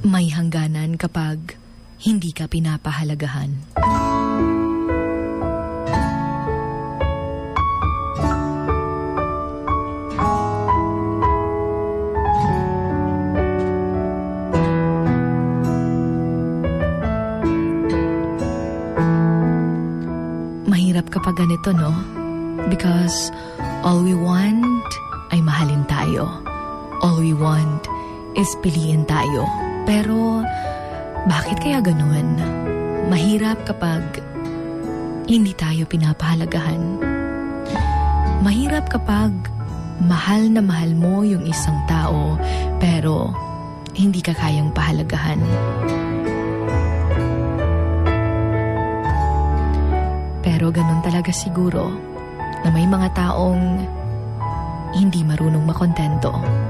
May hangganan kapag hindi ka pinapahalagahan. Mahirap kapag ganito, no? Because all we want ay mahalin tayo. All we want is piliin tayo. Pero bakit kaya ganun? Mahirap kapag hindi tayo pinapahalagahan. Mahirap kapag mahal na mahal mo yung isang tao pero hindi ka kayang pahalagahan. Pero ganun talaga siguro na may mga taong hindi marunong makontento.